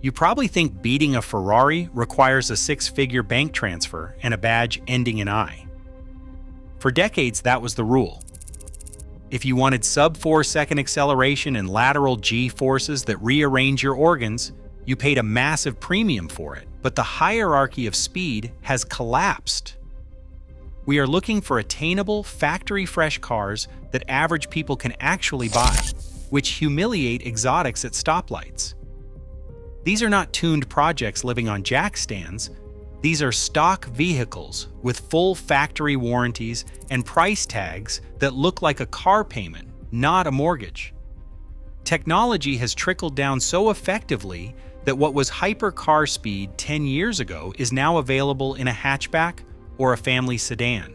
You probably think beating a Ferrari requires a six-figure bank transfer and a badge ending in I. For decades, that was the rule. If you wanted sub-4-second acceleration and lateral G-forces that rearrange your organs, you paid a massive premium for it. But the hierarchy of speed has collapsed. We are looking for attainable, factory-fresh cars that average people can actually buy, which humiliate exotics at stoplights. These are not tuned projects living on jack stands. These are stock vehicles with full factory warranties and price tags that look like a car payment, not a mortgage. Technology has trickled down so effectively that what was hypercar speed 10 years ago is now available in a hatchback or a family sedan.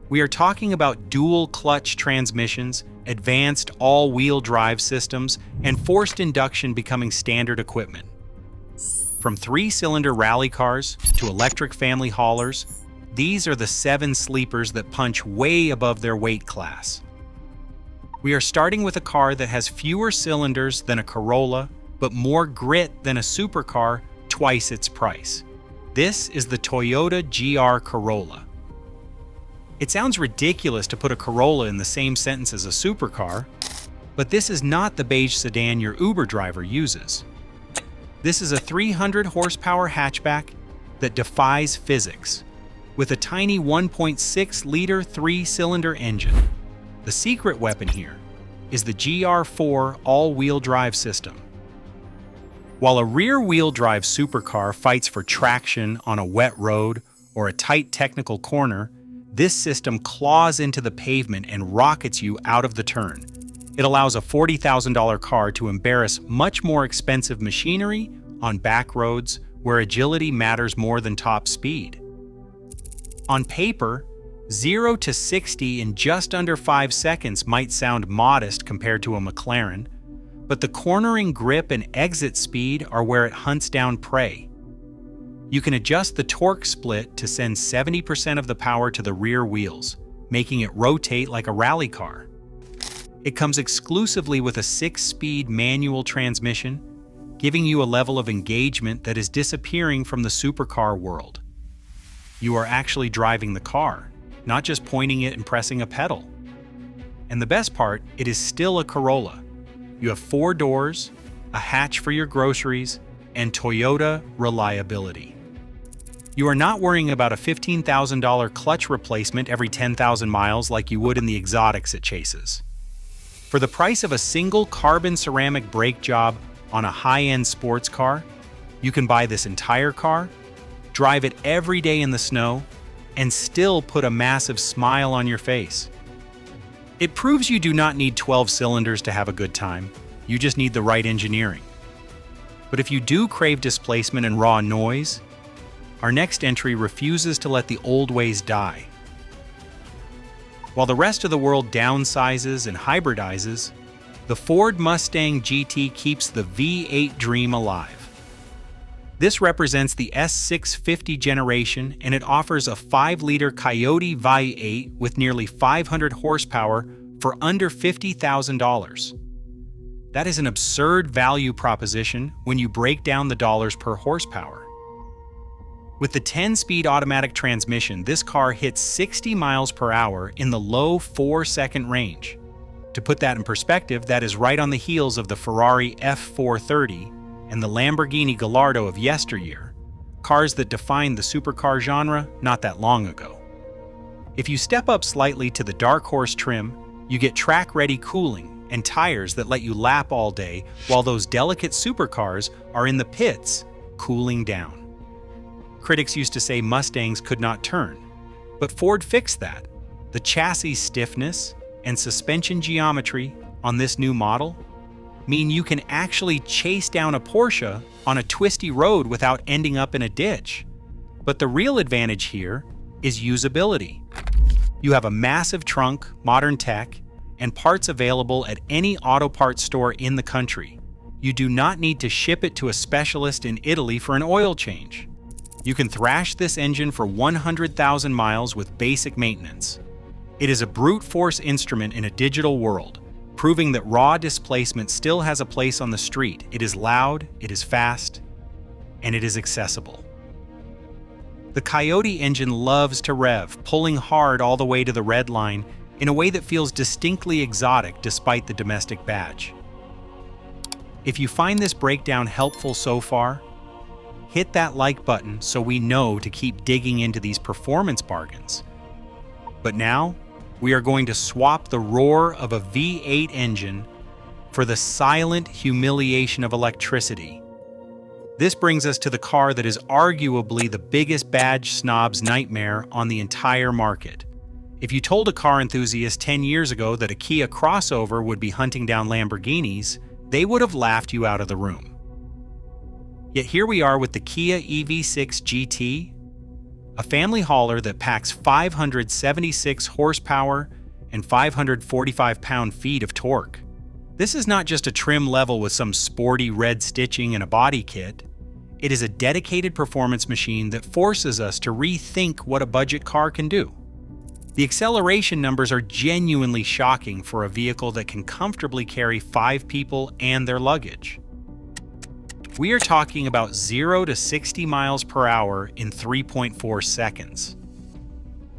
We are talking about dual clutch transmissions, advanced all-wheel drive systems, and forced induction becoming standard equipment. From three-cylinder rally cars to electric family haulers, these are the 7 sleepers that punch way above their weight class. We are starting with a car that has fewer cylinders than a Corolla, but more grit than a supercar, twice its price. This is the Toyota GR Corolla. It sounds ridiculous to put a Corolla in the same sentence as a supercar, but this is not the beige sedan your Uber driver uses. This is a 300 horsepower hatchback that defies physics, with a tiny 1.6-liter 3-cylinder engine. The secret weapon here is the GR4 all-wheel drive system. While a rear-wheel drive supercar fights for traction on a wet road or a tight technical corner, this system claws into the pavement and rockets you out of the turn. It allows a $40,000 car to embarrass much more expensive machinery on back roads where agility matters more than top speed. On paper, 0 to 60 in just under 5 seconds might sound modest compared to a McLaren, but the cornering grip and exit speed are where it hunts down prey. You can adjust the torque split to send 70% of the power to the rear wheels, making it rotate like a rally car. It comes exclusively with a 6-speed manual transmission, giving you a level of engagement that is disappearing from the supercar world. You are actually driving the car, not just pointing it and pressing a pedal. And the best part, it is still a Corolla. You have 4 doors, a hatch for your groceries, and Toyota reliability. You are not worrying about a $15,000 clutch replacement every 10,000 miles like you would in the exotics it chases. For the price of a single carbon ceramic brake job on a high-end sports car, you can buy this entire car, drive it every day in the snow, and still put a massive smile on your face. It proves you do not need 12 cylinders to have a good time, you just need the right engineering. But if you do crave displacement and raw noise, our next entry refuses to let the old ways die. While the rest of the world downsizes and hybridizes, the Ford Mustang GT keeps the V8 dream alive. This represents the S650 generation, and it offers a 5-liter Coyote V8 with nearly 500 horsepower for under $50,000. That is an absurd value proposition when you break down the dollars per horsepower. With the 10-speed automatic transmission, this car hits 60 miles per hour in the low 4-second range. To put that in perspective, that is right on the heels of the Ferrari F430 and the Lamborghini Gallardo of yesteryear, cars that defined the supercar genre not that long ago. If you step up slightly to the dark horse trim, you get track-ready cooling and tires that let you lap all day while those delicate supercars are in the pits, cooling down. Critics used to say Mustangs could not turn, but Ford fixed that. The chassis stiffness and suspension geometry on this new model mean you can actually chase down a Porsche on a twisty road without ending up in a ditch. But the real advantage here is usability. You have a massive trunk, modern tech, and parts available at any auto parts store in the country. You do not need to ship it to a specialist in Italy for an oil change. You can thrash this engine for 100,000 miles with basic maintenance. It is a brute force instrument in a digital world, proving that raw displacement still has a place on the street. It is loud, it is fast, and it is accessible. The Coyote engine loves to rev, pulling hard all the way to the red line in a way that feels distinctly exotic despite the domestic badge. If you find this breakdown helpful so far, hit that like button so we know to keep digging into these performance bargains. But now, we are going to swap the roar of a V8 engine for the silent humiliation of electricity. This brings us to the car that is arguably the biggest badge snob's nightmare on the entire market. If you told a car enthusiast 10 years ago that a Kia crossover would be hunting down Lamborghinis, they would have laughed you out of the room. Yet here we are with the Kia EV6 GT, a family hauler that packs 576 horsepower and 545 pound-feet of torque. This is not just a trim level with some sporty red stitching and a body kit. It is a dedicated performance machine that forces us to rethink what a budget car can do. The acceleration numbers are genuinely shocking for a vehicle that can comfortably carry 5 people and their luggage. We are talking about 0 to 60 miles per hour in 3.4 seconds.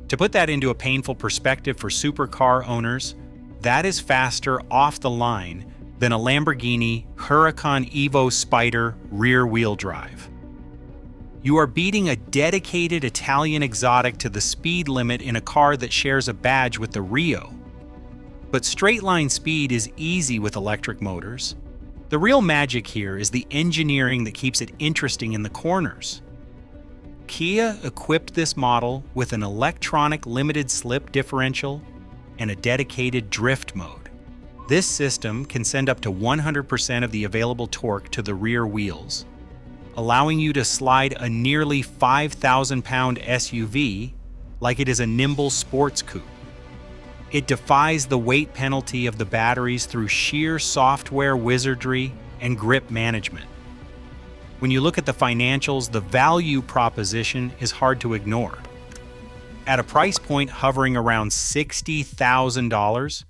To put that into a painful perspective for supercar owners, that is faster off the line than a Lamborghini Huracan Evo Spider rear-wheel drive. You are beating a dedicated Italian exotic to the speed limit in a car that shares a badge with the Rio. But straight-line speed is easy with electric motors. The real magic here is the engineering that keeps it interesting in the corners. Kia equipped this model with an electronic limited slip differential and a dedicated drift mode. This system can send up to 100% of the available torque to the rear wheels, allowing you to slide a nearly 5,000-pound SUV like it is a nimble sports coupe. It defies the weight penalty of the batteries through sheer software wizardry and grip management. When you look at the financials, the value proposition is hard to ignore. At a price point hovering around $60,000,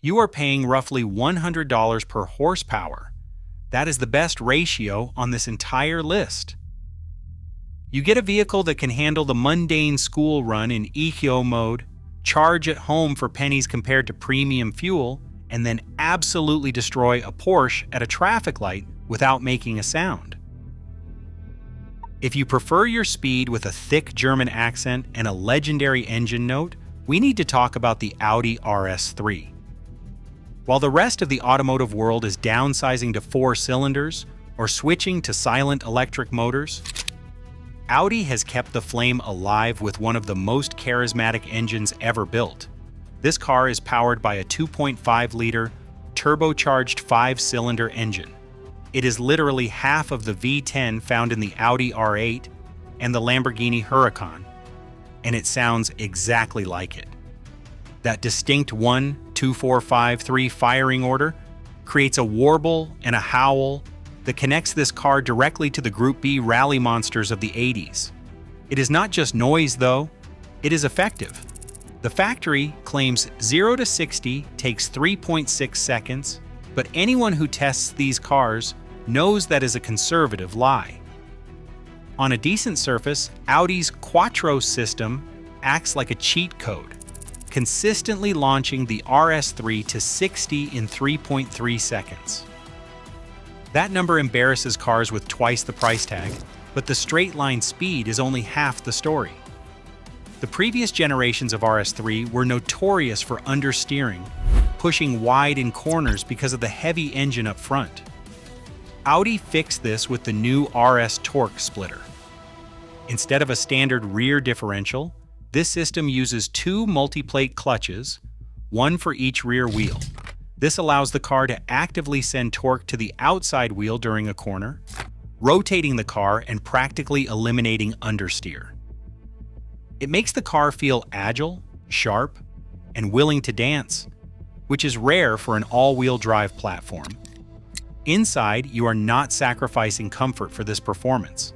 you are paying roughly $100 per horsepower. That is the best ratio on this entire list. You get a vehicle that can handle the mundane school run in eco mode, charge at home for pennies compared to premium fuel, and then absolutely destroy a Porsche at a traffic light without making a sound. If you prefer your speed with a thick German accent and a legendary engine note, we need to talk about the Audi RS3. While the rest of the automotive world is downsizing to 4 cylinders or switching to silent electric motors, Audi has kept the flame alive with one of the most charismatic engines ever built. This car is powered by a 2.5-liter turbocharged 5-cylinder engine. It is literally half of the V10 found in the Audi R8 and the Lamborghini Huracan, and it sounds exactly like it. That distinct 1, 2, 4, 5, 3 firing order creates a warble and a howl that connects this car directly to the Group B rally monsters of the 80s. It is not just noise, though. It is effective. The factory claims 0 to 60 takes 3.6 seconds, but anyone who tests these cars knows that is a conservative lie. On a decent surface, Audi's Quattro system acts like a cheat code, consistently launching the RS3 to 60 in 3.3 seconds. That number embarrasses cars with twice the price tag, but the straight-line speed is only half the story. The previous generations of RS3 were notorious for understeering, pushing wide in corners because of the heavy engine up front. Audi fixed this with the new RS torque splitter. Instead of a standard rear differential, this system uses 2 multi-plate clutches, one for each rear wheel. This allows the car to actively send torque to the outside wheel during a corner, rotating the car and practically eliminating understeer. It makes the car feel agile, sharp, and willing to dance, which is rare for an all-wheel drive platform. Inside, you are not sacrificing comfort for this performance.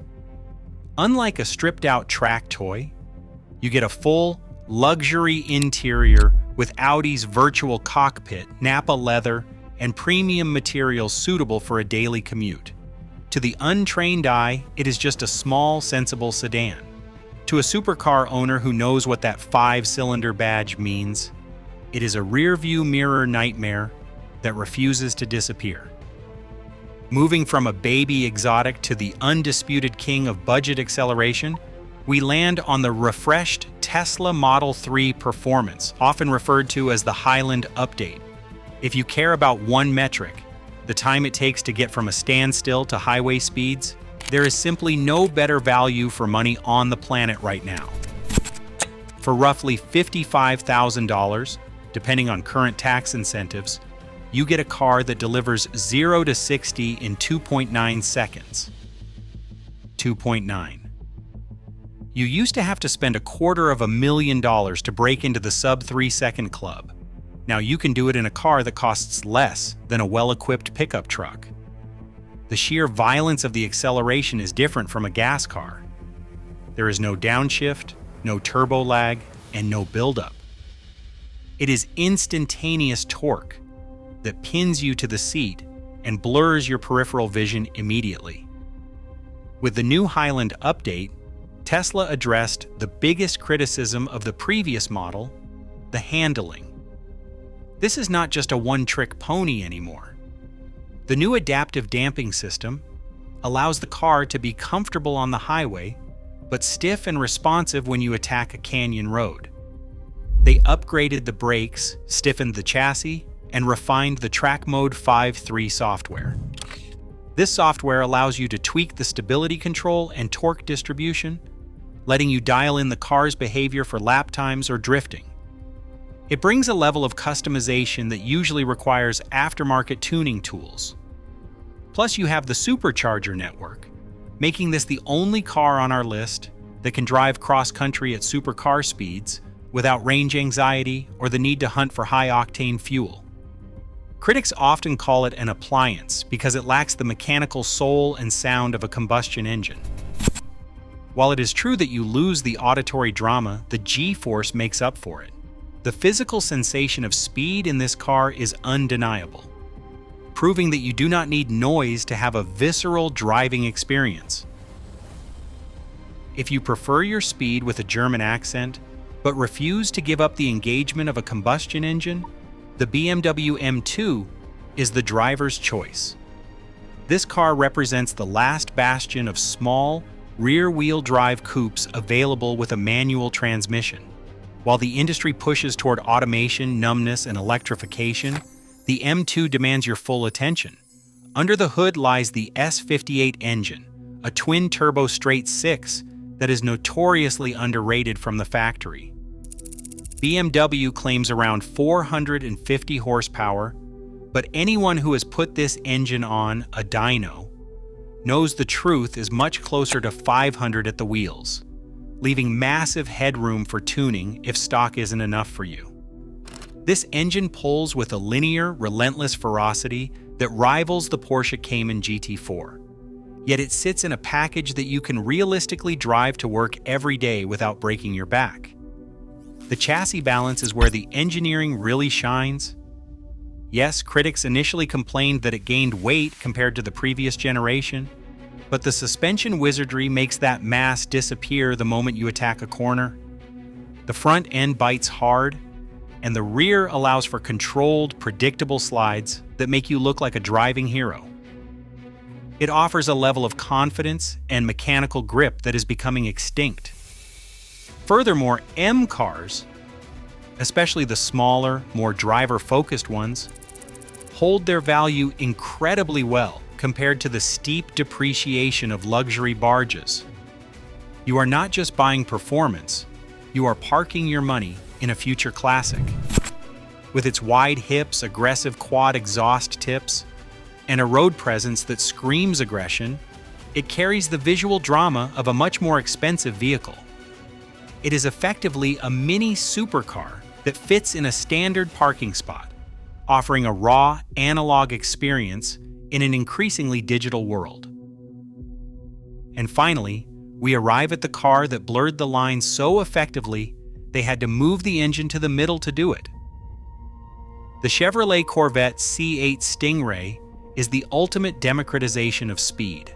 Unlike a stripped-out track toy, you get a full, luxury interior with Audi's virtual cockpit, Nappa leather, and premium materials suitable for a daily commute. To the untrained eye, it is just a small, sensible sedan. To a supercar owner who knows what that 5-cylinder badge means, it is a rear-view mirror nightmare that refuses to disappear. Moving from a baby exotic to the undisputed king of budget acceleration, we land on the refreshed Tesla Model 3 Performance, often referred to as the Highland Update. If you care about one metric, the time it takes to get from a standstill to highway speeds, there is simply no better value for money on the planet right now. For roughly $55,000, depending on current tax incentives, you get a car that delivers 0 to 60 in 2.9 seconds. 2.9. You used to have to spend $250,000 to break into the sub-3-second club. Now you can do it in a car that costs less than a well-equipped pickup truck. The sheer violence of the acceleration is different from a gas car. There is no downshift, no turbo lag, and no buildup. It is instantaneous torque that pins you to the seat and blurs your peripheral vision immediately. With the new Highland Update, Tesla addressed the biggest criticism of the previous model, the handling. This is not just a one-trick pony anymore. The new adaptive damping system allows the car to be comfortable on the highway, but stiff and responsive when you attack a canyon road. They upgraded the brakes, stiffened the chassis, and refined the Track Mode 5.3 software. This software allows you to tweak the stability control and torque distribution, letting you dial in the car's behavior for lap times or drifting. It brings a level of customization that usually requires aftermarket tuning tools. Plus, you have the supercharger network, making this the only car on our list that can drive cross-country at supercar speeds without range anxiety or the need to hunt for high-octane fuel. Critics often call it an appliance because it lacks the mechanical soul and sound of a combustion engine. While it is true that you lose the auditory drama, the G-force makes up for it. The physical sensation of speed in this car is undeniable, proving that you do not need noise to have a visceral driving experience. If you prefer your speed with a German accent, but refuse to give up the engagement of a combustion engine, the BMW M2 is the driver's choice. This car represents the last bastion of small, rear-wheel drive coupes available with a manual transmission. While the industry pushes toward automation, numbness, and electrification, the M2 demands your full attention. Under the hood lies the S58 engine, a twin-turbo straight-six that is notoriously underrated from the factory. BMW claims around 450 horsepower, but anyone who has put this engine on a dyno knows the truth is much closer to 500 at the wheels, leaving massive headroom for tuning if stock isn't enough for you. This engine pulls with a linear, relentless ferocity that rivals the Porsche Cayman GT4, yet it sits in a package that you can realistically drive to work every day without breaking your back. The chassis balance is where the engineering really shines. Yes, critics initially complained that it gained weight compared to the previous generation, but the suspension wizardry makes that mass disappear the moment you attack a corner. The front end bites hard, and the rear allows for controlled, predictable slides that make you look like a driving hero. It offers a level of confidence and mechanical grip that is becoming extinct. Furthermore, M cars, especially the smaller, more driver-focused ones, hold their value incredibly well compared to the steep depreciation of luxury barges. You are not just buying performance, you are parking your money in a future classic. With its wide hips, aggressive quad exhaust tips, and a road presence that screams aggression, it carries the visual drama of a much more expensive vehicle. It is effectively a mini supercar that fits in a standard parking spot, offering a raw, analog experience in an increasingly digital world. And finally, we arrive at the car that blurred the lines so effectively they had to move the engine to the middle to do it. The Chevrolet Corvette C8 Stingray is the ultimate democratization of speed.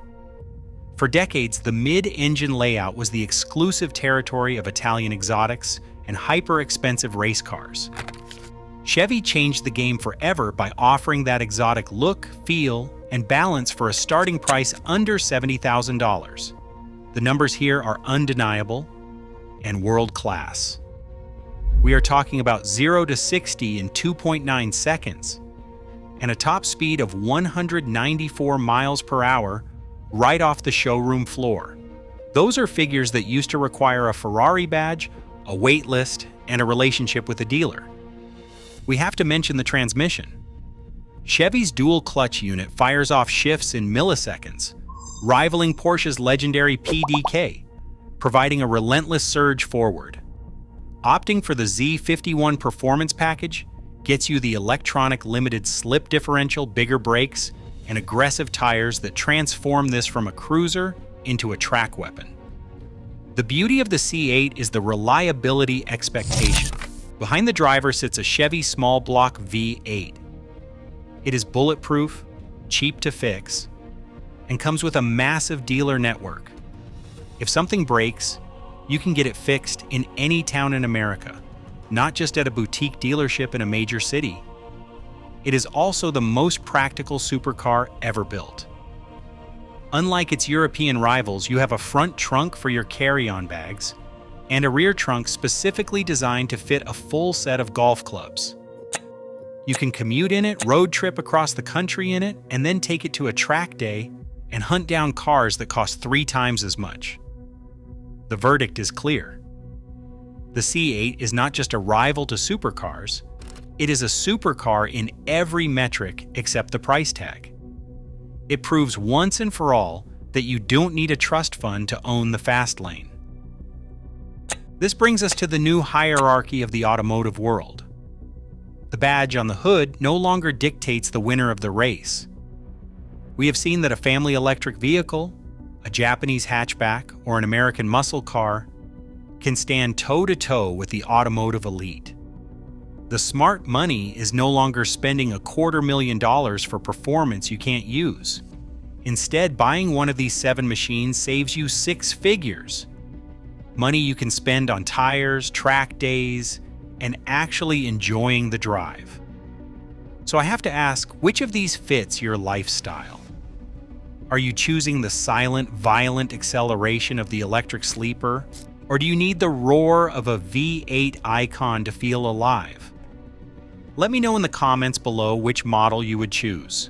For decades, the mid-engine layout was the exclusive territory of Italian exotics and hyper-expensive race cars. Chevy changed the game forever by offering that exotic look, feel, and balance for a starting price under $70,000. The numbers here are undeniable and world-class. We are talking about 0 to 60 in 2.9 seconds and a top speed of 194 miles per hour right off the showroom floor. Those are figures that used to require a Ferrari badge, a wait list, and a relationship with a dealer. We have to mention the transmission. Chevy's dual clutch unit fires off shifts in milliseconds, rivaling Porsche's legendary PDK, providing a relentless surge forward. Opting for the Z51 performance package gets you the electronic limited slip differential, bigger brakes, and aggressive tires that transform this from a cruiser into a track weapon. The beauty of the C8 is the reliability expectation. Behind the driver sits a Chevy small block V8. It is bulletproof, cheap to fix, and comes with a massive dealer network. If something breaks, you can get it fixed in any town in America, not just at a boutique dealership in a major city. It is also the most practical supercar ever built. Unlike its European rivals, you have a front trunk for your carry-on bags and a rear trunk specifically designed to fit a full set of golf clubs. You can commute in it, road trip across the country in it, and then take it to a track day and hunt down cars that cost 3 times as much. The verdict is clear. The C8 is not just a rival to supercars, it is a supercar in every metric except the price tag. It proves once and for all that you don't need a trust fund to own the fast lane. This brings us to the new hierarchy of the automotive world. The badge on the hood no longer dictates the winner of the race. We have seen that a family electric vehicle, a Japanese hatchback, or an American muscle car can stand toe-to-toe with the automotive elite. The smart money is no longer spending $250,000 for performance you can't use. Instead, buying one of these 7 machines saves you 6 figures. Money you can spend on tires, track days, and actually enjoying the drive. So I have to ask, which of these fits your lifestyle? Are you choosing the silent, violent acceleration of the electric sleeper? Or do you need the roar of a V8 icon to feel alive? Let me know in the comments below which model you would choose.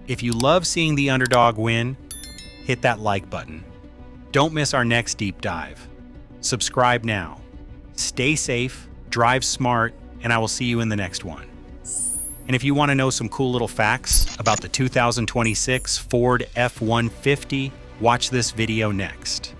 If you love seeing the underdog win, hit that like button. Don't miss our next deep dive. Subscribe now. Stay safe, drive smart, and I will see you in the next one. And if you want to know some cool little facts about the 2026 Ford F-150, watch this video next.